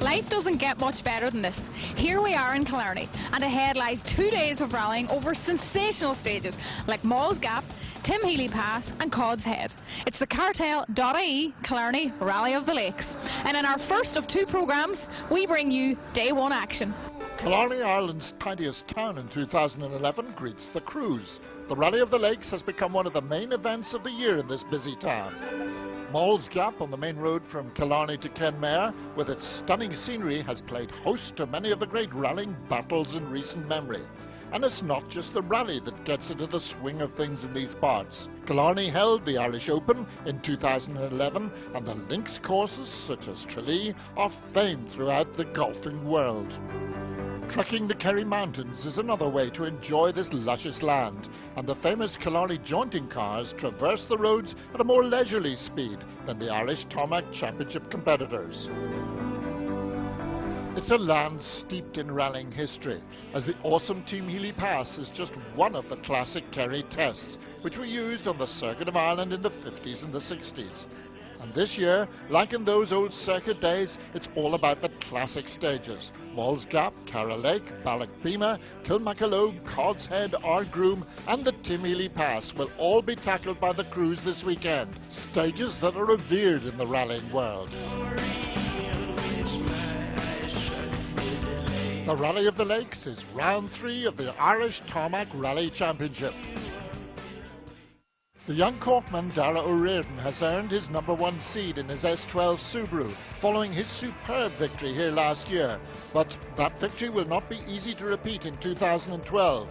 Life doesn't get much better than this. Here we are in Killarney, and ahead lies 2 days of rallying over sensational stages like Mall's Gap, Tim Healy Pass and Cod's Head. It's the Cartel.ie Killarney Rally of the Lakes. And in our first of 2 programmes, we bring you Day 1 action. Killarney, Ireland's tiniest town in 2011, greets the cruise. The Rally of the Lakes has become one of the main events of the year in this busy town. Mall's Gap on the main road from Killarney to Kenmare, with its stunning scenery, has played host to many of the great rallying battles in recent memory. And it's not just the rally that gets into the swing of things in these parts. Killarney held the Irish Open in 2011, and the links courses such as Tralee are famed throughout the golfing world. Trekking the Kerry Mountains is another way to enjoy this luscious land, and the famous Killarney jointing cars traverse the roads at a more leisurely speed than the Irish Tarmac Championship competitors. It's a land steeped in rallying history, as the awesome Tim Healy Pass is just one of the classic Kerry tests, which were used on the Circuit of Ireland in the 50s and the 60s. And this year, like in those old circuit days, it's all about the classic stages. Mall's Gap, Cara Lake, Ballagbeema, Kilmacalogue, Cod's Head, Ardgroom and the Tim Healy Pass will all be tackled by the crews this weekend. Stages that are revered in the rallying world. The Rally of the Lakes is round 3 of the Irish Tarmac Rally Championship. The young Corkman Dara O'Riordan has earned his #1 seed in his S12 Subaru, following his superb victory here last year. But that victory will not be easy to repeat in 2012.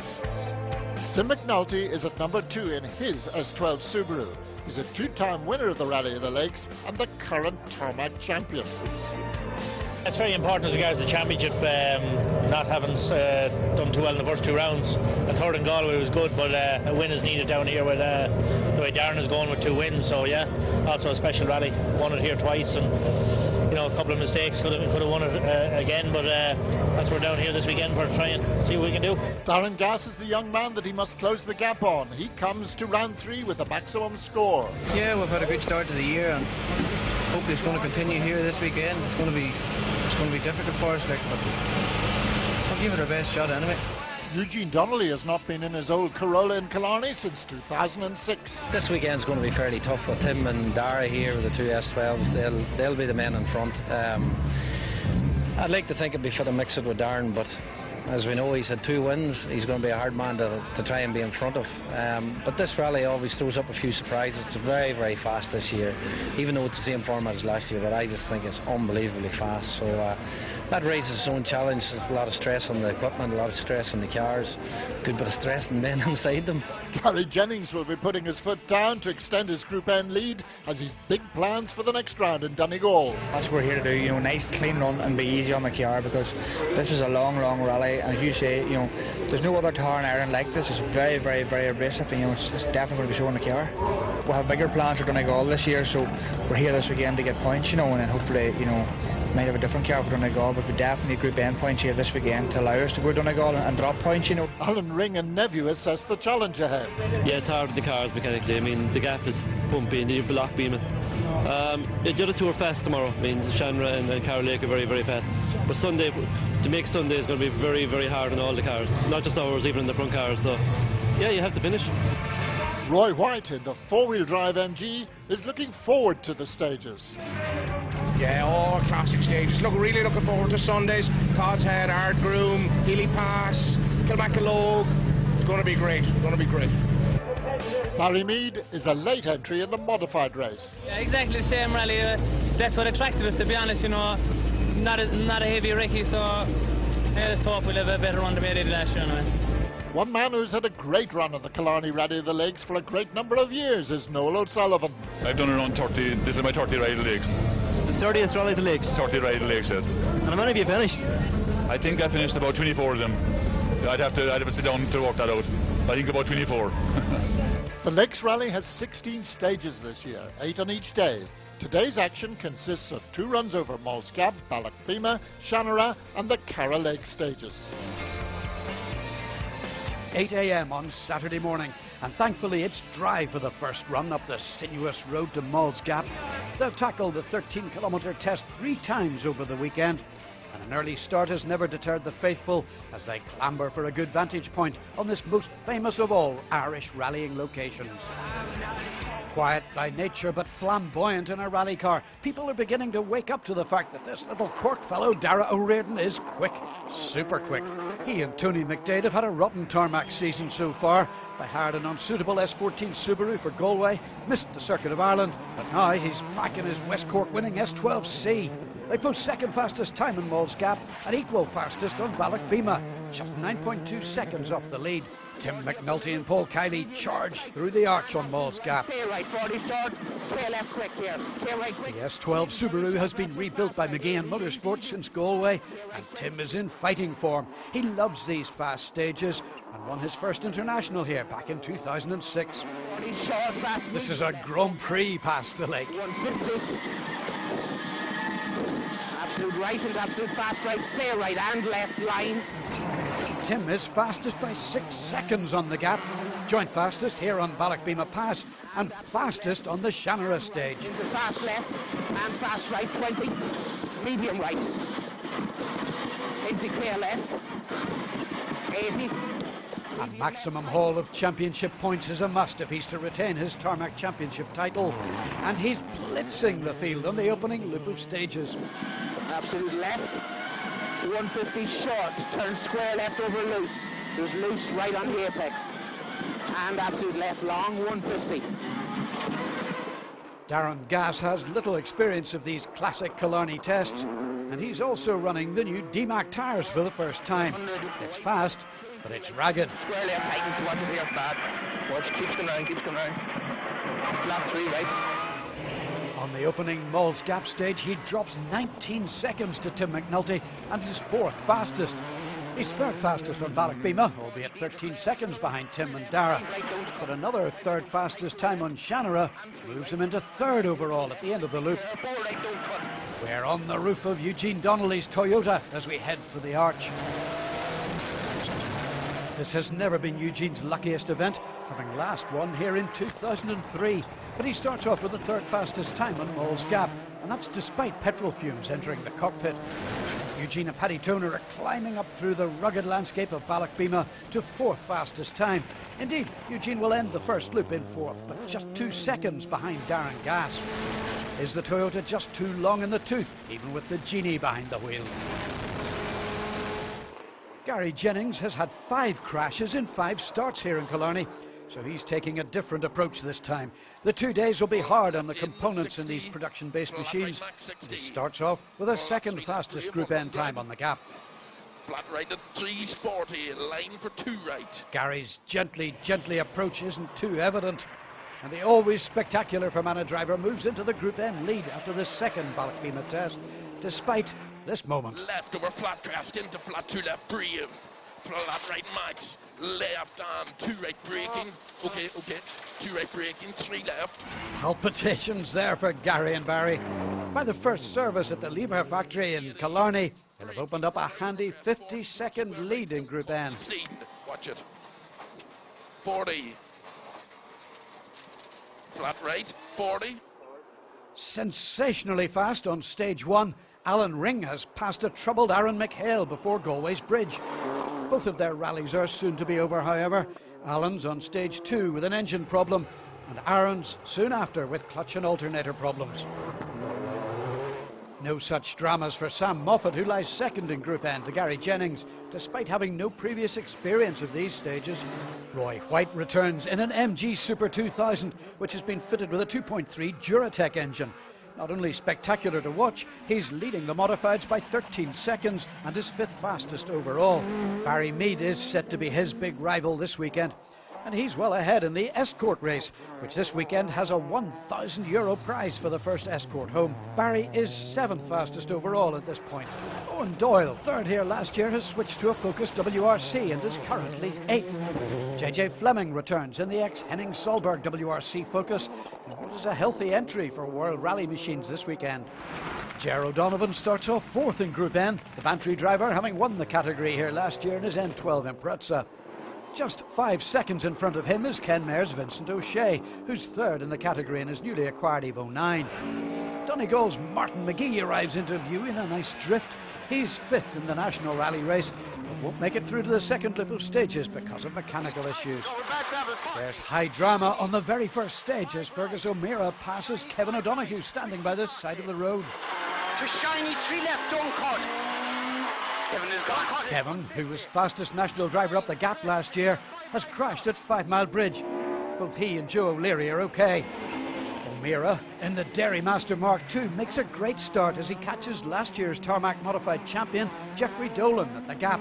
Tim McNulty is at #2 in his S12 Subaru. He's a 2-time winner of the Rally of the Lakes and the current Tarmac champion. It's very important as regards the championship, not having done too well in the first 2 rounds. The third in Galway was good, but a win is needed down here with the way Darren is going with 2 wins. So yeah, also a special rally. Won it here twice, and you know, a couple of mistakes, could have won it again, but that's what we're down here this weekend for, to try and see what we can do. Darren Gass is the young man that he must close the gap on. He comes to round 3 with a maximum score. Yeah, we've had a good start to the year, and hopefully it's going to continue here this weekend. It's going to be difficult for us, like, but we'll give it our best shot anyway. Eugene Donnelly has not been in his old Corolla in Killarney since 2006. This weekend's going to be fairly tough with Tim and Dara here with the 2 S12s. They'll be the men in front. I'd like to think it'd be fit to mix it with Darren, but as we know, he's had 2 wins. He's going to be a hard man to try and be in front of. But this rally always throws up a few surprises. It's very, very fast this year, even though it's the same format as last year, but I just think it's unbelievably fast. So that raises its own challenge. There's a lot of stress on the equipment, a lot of stress on the cars, good bit of stress on the men inside them. Gary Jennings will be putting his foot down to extend his Group N lead, as he's big plans for the next round in Donegal. That's what we're here to do, you know, nice clean run and be easy on the car, because this is a long rally, and as you say, you know, there's no other car in Ireland like this. It's very, very, very abrasive, and you know, it's definitely going to be showing the car. We'll have bigger plans for Donegal this year, so we're here this weekend to get points, you know, and then hopefully, you know, might have a different car for Donegal, but we definitely need Group N points here this weekend to allow us to go to Donegal and drop points, you know. Alan Ring and Nephew assess the challenge ahead. Yeah, it's hard with the cars mechanically. I mean, the gap is bumpy and you've Ballagbeema. The other 2 are fast tomorrow. I mean, Shanra and Cara Lake are very, very fast. But Sunday, to make Sunday is going to be very, very hard on all the cars, not just ours, even in the front cars. So, yeah, you have to finish. Roy White in the 4-wheel drive MG is looking forward to the stages. Yeah, all classic stages. Really looking forward to Sundays. Cod's Head, Ardgroom, Healy Pass, Kilmacalogue. It's going to be great. It's going to be great. Barry Mead is a late entry in the modified race. Yeah, exactly the same rally. That's what attracted us, to be honest. You know, not a heavy Ricky, so yeah, let's hope we'll have a better run than we did last year anyway. One man who's had a great run at the Killarney Rally of the Lakes for a great number of years is Noel O'Sullivan. I've done around 30, this is my 30th Rally of the Lakes. The 30th Rally of the Lakes? 30th Rally of the Lakes, yes. And how many have you finished? I think I finished about 24 of them. I'd have to sit down to work that out. I think about 24. The Lakes Rally has 16 stages this year, 8 on each day. Today's action consists of 2 runs over Mall's Gap, Ballagbeema, Shanara and the Cara Lake stages. 8 a.m. on Saturday morning. and thankfully it's dry for the first run up the sinuous road to Malls Gap. They'll tackle the 13-kilometre test 3 times over the weekend, and an early start has never deterred the faithful as they clamber for a good vantage point on this most famous of all Irish rallying locations. Quiet by nature but flamboyant in a rally car, people are beginning to wake up to the fact that this little Cork fellow, Dara O'Riordan, is quick, super quick. He and Tony McDade have had a rotten tarmac season so far. They hired an unsuitable S14 Subaru for Galway, missed the Circuit of Ireland, but now he's back in his West Cork winning S12C. They post second fastest time in Malls Gap and equal fastest on Ballachbema, just 9.2 seconds off the lead. Tim McNulty and Paul Kiley charge through the arch on Malls Gap. Clear right, 43rd, clear left quick here, clear right quick. The S12 Subaru has been rebuilt by McGeehan Motorsports since Galway, and Tim is in fighting form. He loves these fast stages and won his first international here back in 2006. This is a Grand Prix past the lake. 150. Absolute right and absolute fast right, stay right and left line. Tim is fastest by 6 seconds on the gap, joint fastest here on Ballachbema Pass and fastest on the Shanara stage. Into fast left and fast right, 20, medium right. Into clear left, 80. A maximum haul of championship points is a must if he's to retain his tarmac championship title, and he's blitzing the field on the opening loop of stages. Absolute left, 150 short, turn square left over loose. There's loose right on the apex. And absolute left long, 150. Darren Gass has little experience of these classic Killarney tests, and he's also running the new DMAC tyres for the first time. It's fast, but it's ragged. Square left, tighten towards the rear back. Watch, keeps going on, keeps going on. Flat 3 right. On the opening Malls Gap stage, he drops 19 seconds to Tim McNulty and is 4th fastest. He's 3rd fastest on Ballachbema, albeit 13 seconds behind Tim and Dara. But another 3rd fastest time on Shanara moves him into 3rd overall at the end of the loop. We're on the roof of Eugene Donnelly's Toyota as we head for the arch. This has never been Eugene's luckiest event, having last won here in 2003. But he starts off with the 3rd fastest time on Malls Gap, and that's despite petrol fumes entering the cockpit. Eugene and Paddy Toner are climbing up through the rugged landscape of Ballachbema to 4th fastest time. Indeed, Eugene will end the first loop in 4th, but just 2 seconds behind Darren Gass. Is the Toyota just too long in the tooth, even with the genie behind the wheel? Gary Jennings has had 5 crashes in 5 starts here in Killarney, so he's taking a different approach this time. The 2 days will be hard on the components in these production-based machines. He starts off with a 2nd fastest Group N time on the gap. Flat right at 3:40, line for 2 right. Gary's gently approach isn't too evident, and the always spectacular Fermanagh driver moves into the Group N lead after the 2nd Ballachbema test, despite this moment. Left over flat crest into flat 2 left, brave. Flat right max, left on 2 right braking. Okay, 2 right braking, 3 left. Palpitations there for Gary and Barry. By the first service at the Liebherr factory in Killarney, they'll have opened up a handy 50-second lead in Group N. Watch it. 40. Flat right, 40. Sensationally fast on stage 1. Alan Ring has passed a troubled Aaron McHale before Galway's Bridge. Both of their rallies are soon to be over, however. Alan's on stage 2 with an engine problem, and Aaron's soon after with clutch and alternator problems. No such dramas for Sam Moffat, who lies 2nd in Group N to Gary Jennings, despite having no previous experience of these stages. Roy White returns in an MG Super 2000, which has been fitted with a 2.3 Duratec engine. Not only spectacular to watch, he's leading the modifieds by 13 seconds and is 5th fastest overall. Barry Mead is set to be his big rival this weekend, and he's well ahead in the Escort race, which this weekend has a €1,000 prize for the first Escort home. Barry is 7th fastest overall at this point. Owen Doyle, 3rd here last year, has switched to a Focus WRC and is currently 8th. JJ Fleming returns in the ex-Henning Solberg WRC Focus, in what is a healthy entry for World Rally Machines this weekend. Ger O'Donovan starts off 4th in Group N, the Bantry driver having won the category here last year in his N12 Impreza. Just 5 seconds in front of him is Kenmare's Vincent O'Shea, who's third in the category in his newly acquired Evo 9. Donegal's Martin McGee arrives into view in a nice drift. He's fifth in the national rally race, but won't make it through to the second loop of stages because of mechanical issues. There's high drama on the very first stage as Fergus O'Meara passes Kevin O'Donoghue standing by the side of the road. To shiny 3 left, don't cut. Kevin is gone. Kevin, who was fastest national driver up the gap last year, has crashed at 5 Mile Bridge. Both he and Joe O'Leary are okay. O'Meara, in the Dairymaster Mark II, makes a great start as he catches last year's tarmac modified champion Jeffrey Dolan at the gap.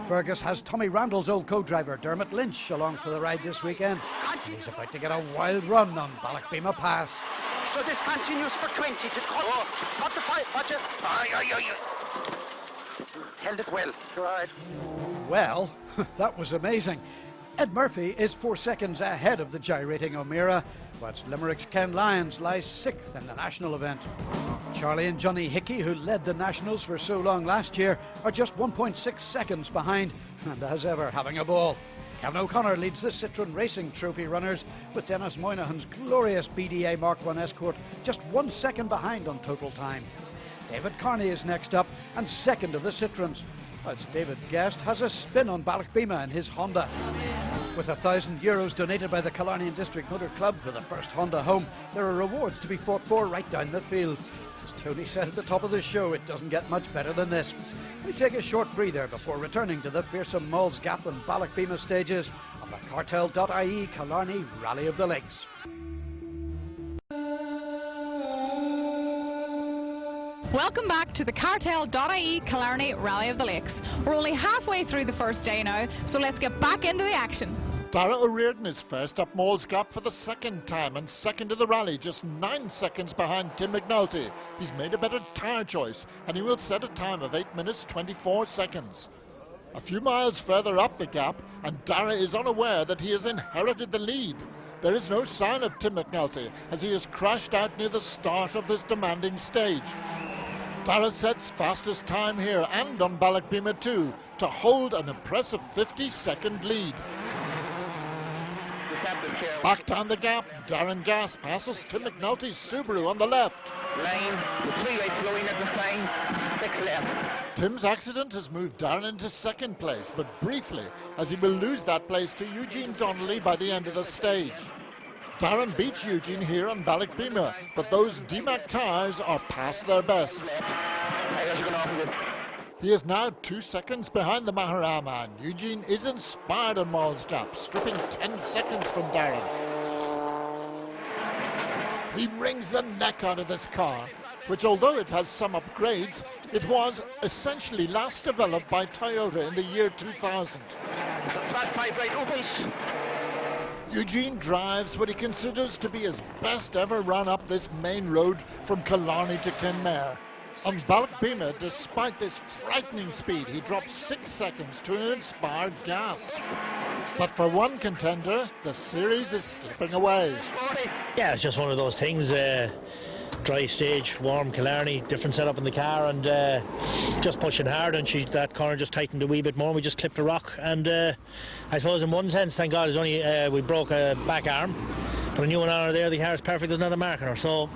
Fergus has Tommy Randall's old co-driver Dermot Lynch along for the ride this weekend. And he's about to get a wild run on Ballochbeema Pass. So this continues for 20 to cut. Cut the fight, watch it. Held it well. Go ahead. Well, that was amazing. Ed Murphy is 4 seconds ahead of the gyrating O'Meara, whilst Limerick's Ken Lyons lies 6th in the national event. Charlie and Johnny Hickey, who led the nationals for so long last year, are just 1.6 seconds behind, and as ever, having a ball. Kevin O'Connor leads the Citroën Racing Trophy runners, with Dennis Moynihan's glorious BDA Mark I Escort just 1 second behind on total time. David Carney is next up and second of the Citroens, as David Guest has a spin on Ballochbeema in his Honda. With €1,000 donated by the Killarney District Motor Club for the first Honda home, there are rewards to be fought for right down the field. As Tony said at the top of the show, it doesn't get much better than this. We take a short breather before returning to the fearsome Malls Gap and Ballochbeema stages on the Cartel.ie Killarney Rally of the Lakes. Welcome back to the Cartel.ie Killarney Rally of the Lakes. We're only halfway through the first day now, so let's get back into the action. Dara O'Riordan is first up Malls Gap for the second time and second in the rally, just 9 seconds behind Tim McNulty. He's made a better tyre choice and he will set a time of 8 minutes 24 seconds. A few miles further up the gap and Dara is unaware that he has inherited the lead. There is no sign of Tim McNulty as he has crashed out near the start of this demanding stage. Dara sets fastest time here and on Ballochbeema too to hold an impressive 50-second lead. Back down the gap, Darren Gass passes Tim McNulty's Subaru on the left. Line, the 3 right flowing at the sign, 6 left. Tim's accident has moved Darren into second place, but briefly, as he will lose that place to Eugene Donnelly by the end of the stage. Darren beats Eugene here on Ballochbeema, but those DMAC tyres are past their best. He is now 2 seconds behind the Maharama, and Eugene is inspired on Malls Gap, stripping 10 seconds from Darren. He wrings the neck out of this car, which although it has some upgrades, it was essentially last developed by Toyota in the year 2000. Flat 5 right, Opus. Eugene drives what he considers to be his best ever run up this main road from Killarney to Kenmare. On Ballochbeema, despite this frightening speed, he drops 6 seconds to an inspired Gas. But for one contender, the series is slipping away. Yeah, it's just one of those things. Dry stage, warm Killarney, different setup in the car, and just pushing hard, and that corner just tightened a wee bit more. We just clipped a rock, and I suppose in one sense, thank God, it's only we broke a back arm, but a new one on her there. The car is perfect. There's not a mark on her, so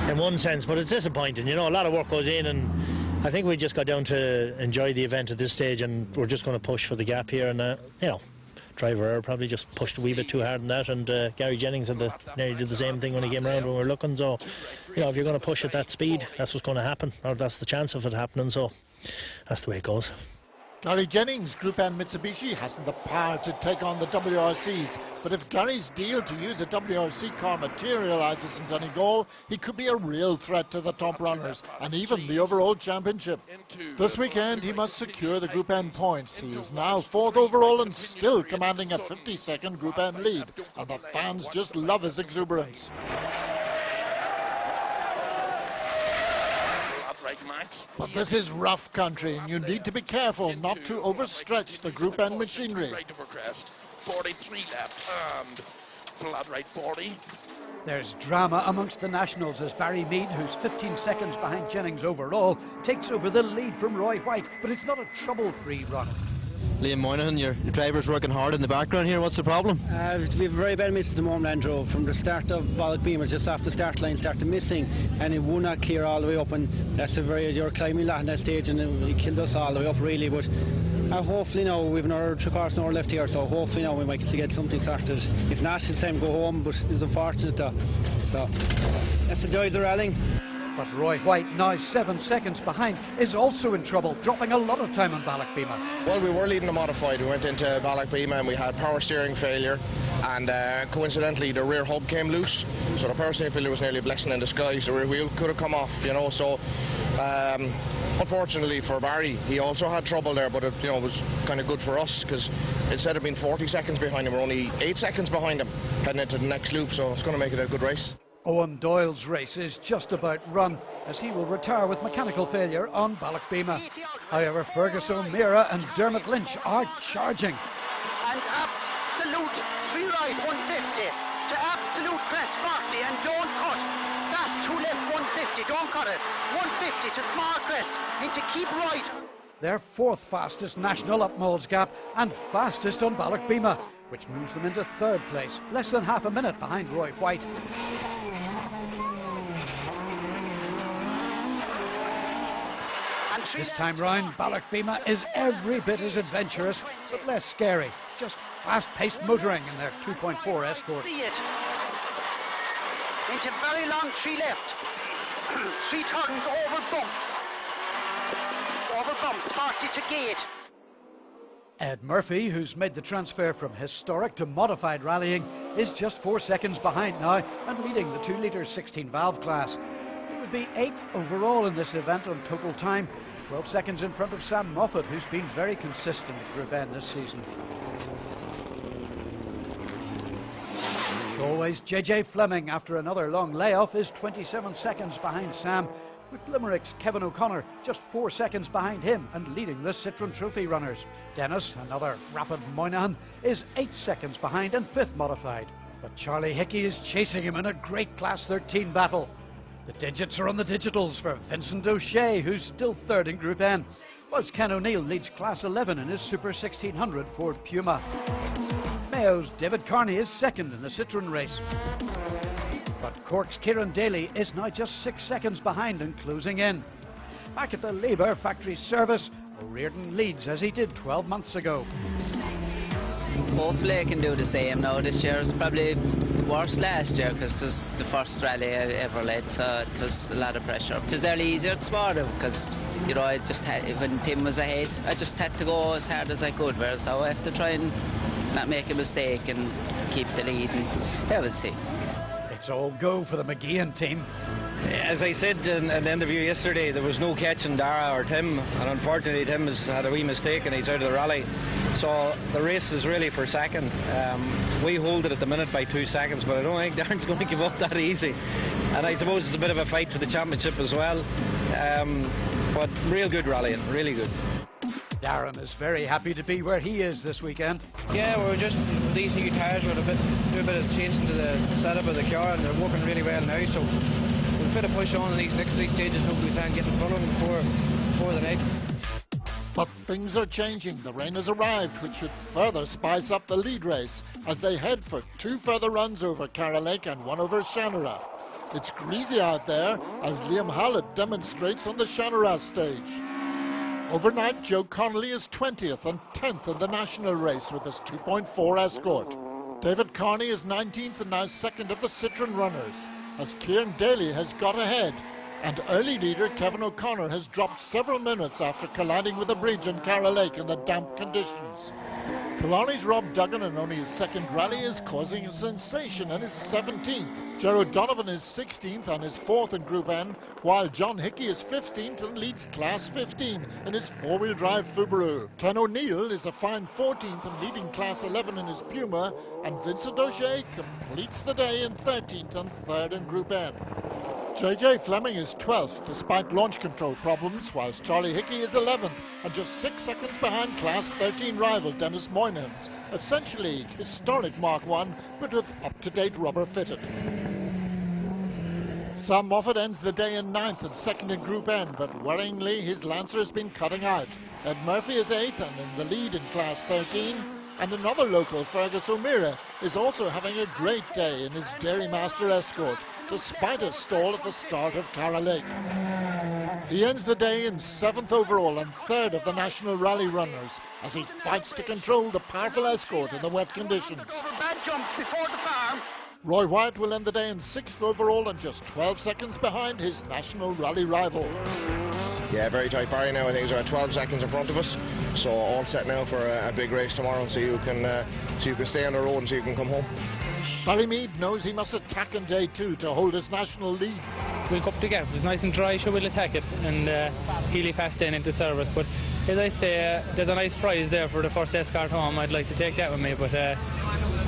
in one sense, but it's disappointing. You know, a lot of work goes in, and I think we just got down to enjoy the event at this stage, and we're just going to push for the gap here, and you know. Driver probably just pushed a wee bit too hard on that, and Gary Jennings nearly did the same thing when he came around when we were looking. So, you know, if you're going to push at that speed, that's what's going to happen, or that's the chance of it happening. So that's the way it goes. Gary Jennings' Group N Mitsubishi hasn't the power to take on the WRCs, but if Gary's deal to use a WRC car materialises in Donegal, he could be a real threat to the top runners and even the overall championship. This weekend he must secure the Group N points. He is now 4th overall and still commanding a 50-second Group N lead, and the fans just love his exuberance. But this is rough country, and you need to be careful not to overstretch the Group N machinery. 43 left and flat right 40. There's drama amongst the nationals as Barry Mead, who's 15 seconds behind Jennings overall, takes over the lead from Roy White, but it's not a trouble-free run. Liam Moynihan, your driver's working hard in the background here. What's the problem? We have very bad misses at the moment, Andrew. From the start of Ballagbeamer, just off the start line, started missing, and it would not clear all the way up. And that's you're climbing a lot in that stage, and it killed us all the way up, really. But hopefully now we've another 3/4 an hour left here, so hopefully now we might get something sorted. If not, it's time to go home, but it's unfortunate though. So that's the joys of rallying. But Roy White, now 7 seconds behind, is also in trouble, dropping a lot of time on Ballagbeamer. Well, we were leading the modified. We went into Ballagbeamer and we had power steering failure, and coincidentally the rear hub came loose, so the power steering failure was nearly a blessing in disguise. The rear wheel could have come off, you know, so unfortunately for Barry, he also had trouble there, but it was kind of good for us, because instead of being 40 seconds behind him, we're only 8 seconds behind him heading into the next loop, so it's going to make it a good race. Owen Doyle's race is just about run, as he will retire with mechanical failure on Ballagbeamer. However, Fergus O'Meara and Dermot Lynch are charging. And absolute 3 right 150 to absolute crest 40 and don't cut. Fast 2 left 150, don't cut it. 150 to small crest into keep right. Their 4th fastest national up Mols Gap and fastest on Ballagbeamer, which moves them into 3rd place, less than half a minute behind Roy White. This time round, Ballagbeamer is every bit as adventurous, but less scary. Just fast-paced motoring in their 2.4 Escort. See it. Into very long 3 left. 3 turns over bumps. Over bumps, 40 to gate. Ed Murphy, who's made the transfer from historic to modified rallying, is just 4 seconds behind now and leading the 2 litre 16 valve class. It would be 8th overall in this event on total time, 12 seconds in front of Sam Moffat, who's been very consistent at Group N this season. Always JJ Fleming, after another long layoff, is 27 seconds behind Sam, with Limerick's Kevin O'Connor just 4 seconds behind him and leading the Citroen Trophy runners. Dennis, another rapid Moynihan, is 8 seconds behind and 5th modified. But Charlie Hickey is chasing him in a great Class 13 battle. The digits are on the digitals for Vincent O'Shea, who's still 3rd in Group N, whilst Ken O'Neill leads Class 11 in his Super 1600 Ford Puma. Mayo's David Carney is 2nd in the Citroen race. But Cork's Kieran Daly is now just 6 seconds behind and closing in. Back at the Labour factory service, O'Riordan leads as he did 12 months ago. Hopefully I can do the same now. This year is probably worse last year because it was the first rally I ever led, so it was a lot of pressure. It was nearly easier at Sparta because, I just had, when Tim was ahead, I just had to go as hard as I could, whereas now I have to try and not make a mistake and keep the lead, and yeah, we'll see. It's all go for the McGeehan team. As I said in the interview yesterday, there was no catching Dara or Tim, and unfortunately Tim has had a wee mistake and he's out of the rally. So the race is really for 2nd. We hold it at the minute by 2 seconds, but I don't think Darren's going to give up that easy. And I suppose it's a bit of a fight for the championship as well. But real good rallying, really good. Darren is very happy to be where he is this weekend. Yeah, we're just, these new tyres, we're do a bit of change into the setup of the car, and they're working really well now, so we'll fit a push on in these next 3 stages, hopefully we can get in front of them before the night. But things are changing. The rain has arrived, which should further spice up the lead race as they head for 2 further runs over Carrolake and 1 over Shanara. It's greasy out there as Liam Hallett demonstrates on the Shanara stage. Overnight, Joe Connolly is 20th and 10th in the national race with his 2.4 Escort. David Carney is 19th and now 2nd of the Citroen runners, as Kieran Daly has got ahead, and early leader Kevin O'Connor has dropped several minutes after colliding with a bridge in Carrolake in the damp conditions. Killarney's Rob Duggan, in only his 2nd rally, is causing a sensation and is 17th. Gerard Donovan is 16th and is 4th in Group N, while John Hickey is 15th and leads Class 15 in his 4-wheel drive Subaru. Ken O'Neill is a fine 14th and leading Class 11 in his Puma, and Vincent O'Shea completes the day in 13th and 3rd in Group N. JJ Fleming is 12th despite launch control problems, whilst Charlie Hickey is 11th and just 6 seconds behind Class 13 rival Dennis Moynihan's essentially historic Mark 1 but with up-to-date rubber fitted. Sam Moffat ends the day in 9th and 2nd in Group N, but worryingly his Lancer has been cutting out. Ed Murphy is 8th and in the lead in Class 13, and another local, Fergus O'Meara, is also having a great day in his Dairymaster Escort, despite a stall at the start of Cara Lake. He ends the day in 7th overall and 3rd of the National Rally Runners as he fights to control the powerful Escort in the wet conditions. Bad jumps before the farm. Roy Wyatt will end the day in 6th overall and just 12 seconds behind his National Rally rival. Yeah, very tight Barry now. I think he's around 12 seconds in front of us. So all set now for a big race tomorrow, so you can stay on the road and so you can come home. Barry Mead knows he must attack in day 2 to hold his national lead. We'll cup the gap. It's nice and dry, so we'll attack it. And Healy passed in into service. But as I say, there's a nice prize there for the first Escort home. I'd like to take that with me. But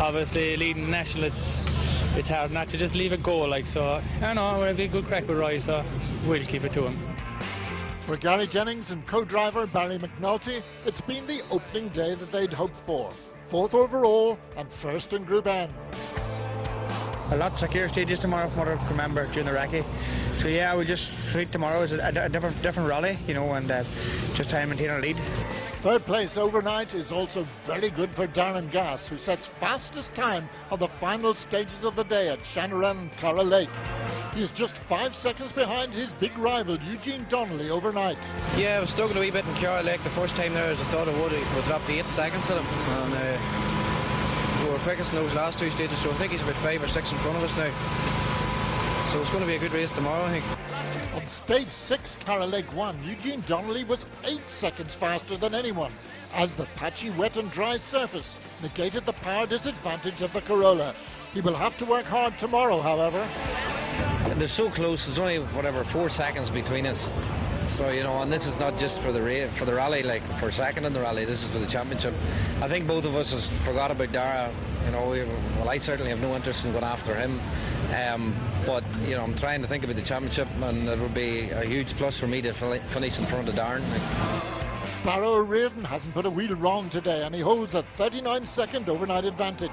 obviously, leading the national, it's hard not to just leave it go. Like, so I know we'll be a good crack with Roy, so we'll keep it to him. For Gary Jennings and co-driver Barry McNulty, it's been the opening day that they'd hoped for. 4th overall and 1st in Group N. A lot trickier stages tomorrow from what I remember during the recce. So yeah, we just treat tomorrow as a different rally, you know, and just try and maintain our lead. 3rd place overnight is also very good for Darren Gass, who sets fastest time on the final stages of the day at Shannon and Cara Lake. He is just 5 seconds behind his big rival Eugene Donnelly overnight. Yeah, I was struggling a wee bit in Cara Lake the first time there. I just thought I would drop the 8 seconds at him. And we were quickest in those last 2 stages, so I think he's about 5 or 6 in front of us now. So it's going to be a good race tomorrow, I think. On stage 6, Cara Lake 1, Eugene Donnelly was 8 seconds faster than anyone, as the patchy wet and dry surface negated the power disadvantage of the Corolla. He will have to work hard tomorrow, however. They're so close. There's only, 4 seconds between us. So, you know, and this is not just for the rally, like for 2nd in the rally, this is for the championship. I think both of us has forgot about Dara. You know, I certainly have no interest in going after him. But, you know, I'm trying to think about the championship, and it would be a huge plus for me to finish in front of Darren. Barrow O'Riordan hasn't put a wheel wrong today, and he holds a 39-second overnight advantage.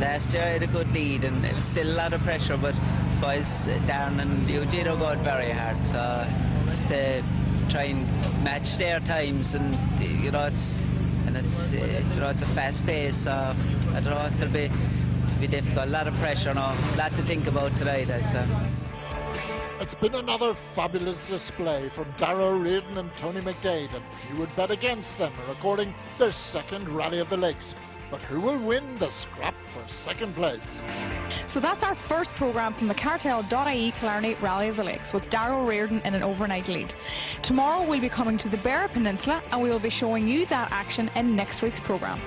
Last year I had a good lead, and it was still a lot of pressure, but boys, Darren and Eugene got very hard, so just to try and match their times, and you know, it's a fast pace, so I don't know, it'll be difficult, a lot of pressure now, a lot to think about tonight, I'd say. It's been another fabulous display from Darrow O'Riordan and Tony McDade, and few would bet against them in recording their 2nd Rally of the Lakes. But who will win the scrap for 2nd place? So that's our first programme from the Cartel.ie Killarney Rally of the Lakes, with Darrow O'Riordan in an overnight lead. Tomorrow we'll be coming to the Beara Peninsula, and we will be showing you that action in next week's programme.